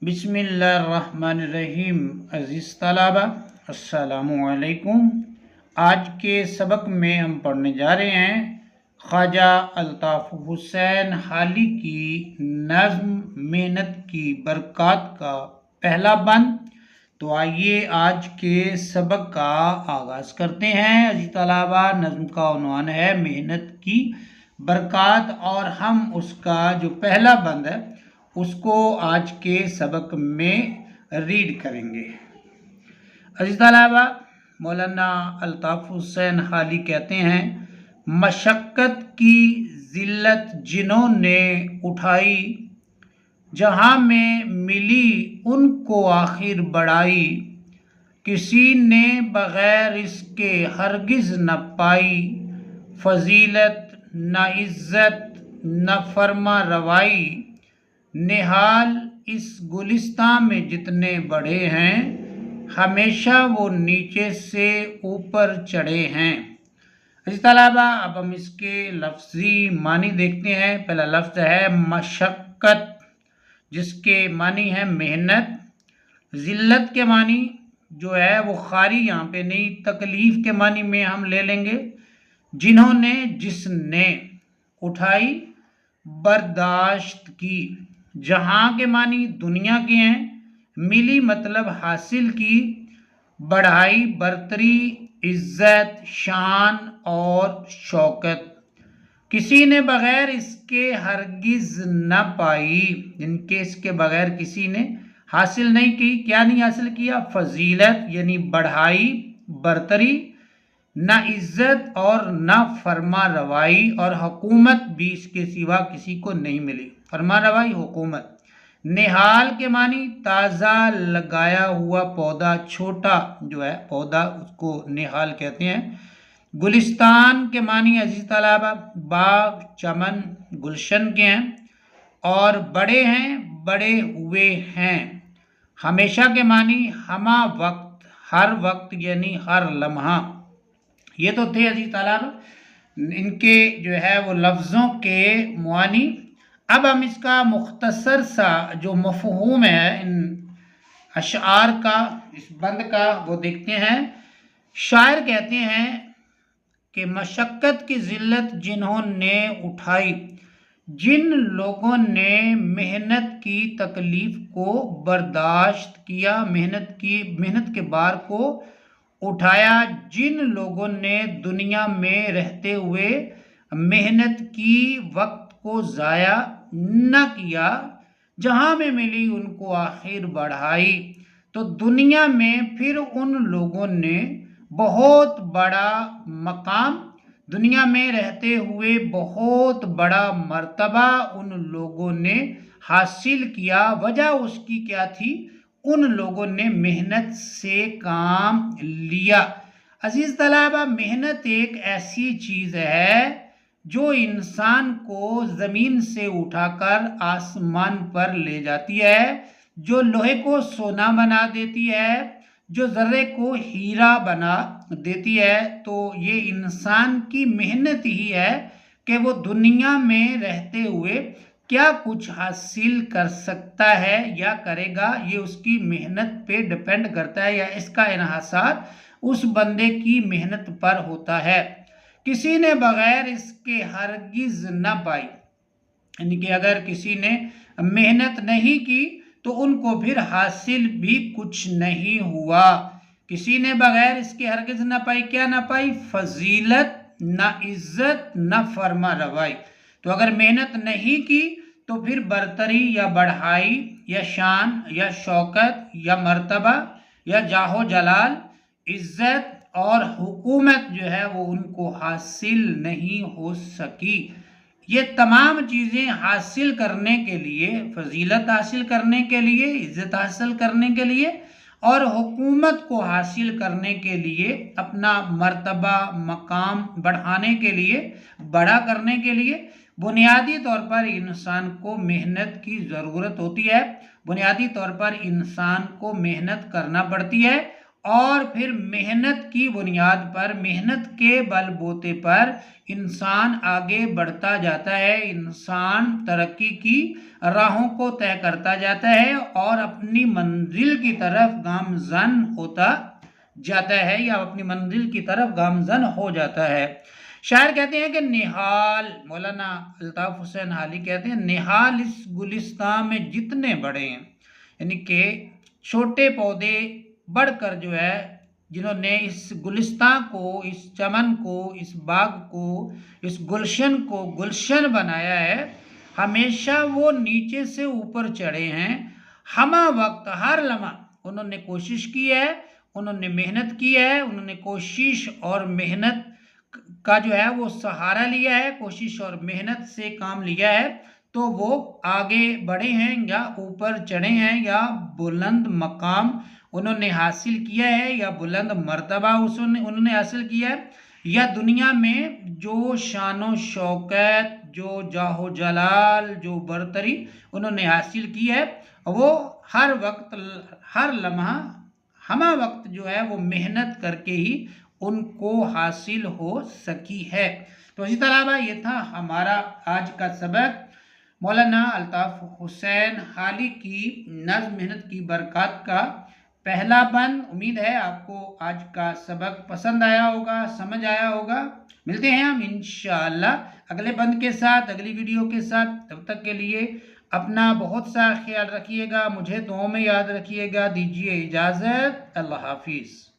بسم اللہ الرحمن الرحیم۔ عزیز طلبہ السلام علیکم۔ آج کے سبق میں ہم پڑھنے جا رہے ہیں خواجہ الطاف حسین حالی کی نظم محنت کی برکات کا پہلا بند۔ تو آئیے آج کے سبق کا آغاز کرتے ہیں۔ عزیز طلبہ، نظم کا عنوان ہے محنت کی برکات، اور ہم اس کا جو پہلا بند ہے اس کو آج کے سبق میں ریڈ کریں گے۔ عزیز طلبہ، مولانا الطاف حسین حالی کہتے ہیں، مشقت کی ذلت جنہوں نے اٹھائی، جہاں میں ملی ان کو آخر بڑائی، کسی نے بغیر اس کے ہرگز نہ پائی، فضیلت نہ عزت نہ فرما روائی، نہال اس گلستان میں جتنے بڑھے ہیں، ہمیشہ وہ نیچے سے اوپر چڑھے ہیں۔ عزیز طلبہ، اب ہم اس کے لفظی معنی دیکھتے ہیں۔ پہلا لفظ ہے مشقت، جس کے معنی ہے محنت۔ ذلت کے معنی جو ہے وہ خالی یہاں پہ نہیں، تکلیف کے معنی میں ہم لے لیں گے۔ جنہوں نے، جس نے، اٹھائی، برداشت کی۔ جہاں کے معنی دنیا کے ہیں، ملی مطلب حاصل کی، بڑھائی برتری، عزت، شان اور شوکت، کسی نے بغیر اس کے ہرگز نہ پائی، جن کے اس کے بغیر کسی نے حاصل نہیں کی۔ کیا نہیں حاصل کیا؟ فضیلت یعنی بڑھائی برتری، نہ عزت اور نہ فرما روائی، اور حکومت بھی اس کے سوا کسی کو نہیں ملی۔ فرما روائی، حکومت۔ نہال کے معنی تازہ لگایا ہوا پودا، چھوٹا جو ہے پودا، اس کو نہال کہتے ہیں۔ گلستان کے معنی عزیز طلبہ باغ، چمن، گلشن کے ہیں، اور بڑے ہیں، بڑے ہوئے ہیں۔ ہمیشہ کے معنی ہمہ وقت، ہر وقت یعنی ہر لمحہ۔ یہ تو تھے عزیز طلبہ ان کے جو ہے وہ لفظوں کے معانی۔ اب ہم اس کا مختصر سا جو مفہوم ہے ان اشعار کا، اس بند کا، وہ دیکھتے ہیں۔ شاعر کہتے ہیں کہ مشقت کی ذلت جنہوں نے اٹھائی، جن لوگوں نے محنت کی تکلیف کو برداشت کیا، محنت کے بار کو اٹھایا، جن لوگوں نے دنیا میں رہتے ہوئے محنت کی، وقت کو ضائع نہ کیا، جہاں میں ملی ان کو آخر بڑھائی، تو دنیا میں پھر ان لوگوں نے بہت بڑا مقام، دنیا میں رہتے ہوئے بہت بڑا مرتبہ ان لوگوں نے حاصل کیا۔ وجہ اس کی کیا تھی؟ ان لوگوں نے محنت سے کام لیا۔ عزیز طلبہ، محنت ایک ایسی چیز ہے جو انسان کو زمین سے اٹھا کر آسمان پر لے جاتی ہے، جو لوہے کو سونا بنا دیتی ہے، جو ذرے کو ہیرا بنا دیتی ہے۔ تو یہ انسان کی محنت ہی ہے کہ وہ دنیا میں رہتے ہوئے کیا کچھ حاصل کر سکتا ہے یا کرے گا، یہ اس کی محنت پہ ڈیپینڈ کرتا ہے، یا اس کا انحصار اس بندے کی محنت پر ہوتا ہے۔ کسی نے بغیر اس کے ہرگز نہ پائی، یعنی کہ اگر کسی نے محنت نہیں کی تو ان کو پھر حاصل بھی کچھ نہیں ہوا۔ کسی نے بغیر اس کے ہرگز نہ پائی، کیا نہ پائی؟ فضیلت، نہ عزت، نہ فرما روائی۔ تو اگر محنت نہیں کی تو پھر برتری یا بڑھائی یا شان یا شوکت یا مرتبہ یا جاہ و جلال، عزت اور حکومت جو ہے وہ ان کو حاصل نہیں ہو سکی۔ یہ تمام چیزیں حاصل کرنے کے لیے، فضیلت حاصل کرنے کے لیے، عزت حاصل کرنے کے لیے، اور حکومت کو حاصل کرنے کے لیے، اپنا مرتبہ مقام بڑھانے کے لیے، بڑا کرنے کے لیے، بنیادی طور پر انسان کو محنت کی ضرورت ہوتی ہے۔ بنیادی طور پر انسان کو محنت کرنا پڑتی ہے، اور پھر محنت کی بنیاد پر، محنت کے بل بوتے پر انسان آگے بڑھتا جاتا ہے، انسان ترقی کی راہوں کو طے کرتا جاتا ہے اور اپنی منزل کی طرف گامزن ہوتا جاتا ہے یا اپنی منزل کی طرف گامزن ہو جاتا ہے۔ شاعر کہتے ہیں کہ نہال، مولانا الطاف حسین حالی کہتے ہیں نہال اس گلستان میں جتنے بڑے ہیں، یعنی کہ چھوٹے پودے بڑھ کر جو ہے جنہوں نے اس گلستان کو، اس چمن کو، اس باغ کو، اس گلشن کو گلشن بنایا ہے، ہمیشہ وہ نیچے سے اوپر چڑھے ہیں۔ ہمہ وقت ہر لمحہ انہوں نے کوشش کی ہے، انہوں نے محنت کی ہے، انہوں نے کوشش اور محنت کا جو ہے وہ سہارا لیا ہے، کوشش اور محنت سے کام لیا ہے، تو وہ آگے بڑھے ہیں یا اوپر چڑھے ہیں یا بلند مقام انہوں نے حاصل کیا ہے یا بلند مرتبہ انہوں نے حاصل کیا ہے، یا دنیا میں جو شان و شوکت، جو جاہ و جلال، جو برتری انہوں نے حاصل کی ہے، وہ ہر وقت ہر لمحہ ہمہ وقت جو ہے وہ محنت کر کے ہی ان کو حاصل ہو سکی ہے۔ تو اسی طرح یہ تھا ہمارا آج کا سبق، مولانا الطاف حسین حالی کی نظم محنت کی برکات کا پہلا بند۔ امید ہے آپ کو آج کا سبق پسند آیا ہوگا، سمجھ آیا ہوگا۔ ملتے ہیں ہم انشاءاللہ اگلے بند کے ساتھ، اگلی ویڈیو کے ساتھ۔ تب تک کے لیے اپنا بہت سا خیال رکھیے گا، مجھے دعاؤں میں یاد رکھیے گا۔ دیجیے اجازت، اللہ حافظ۔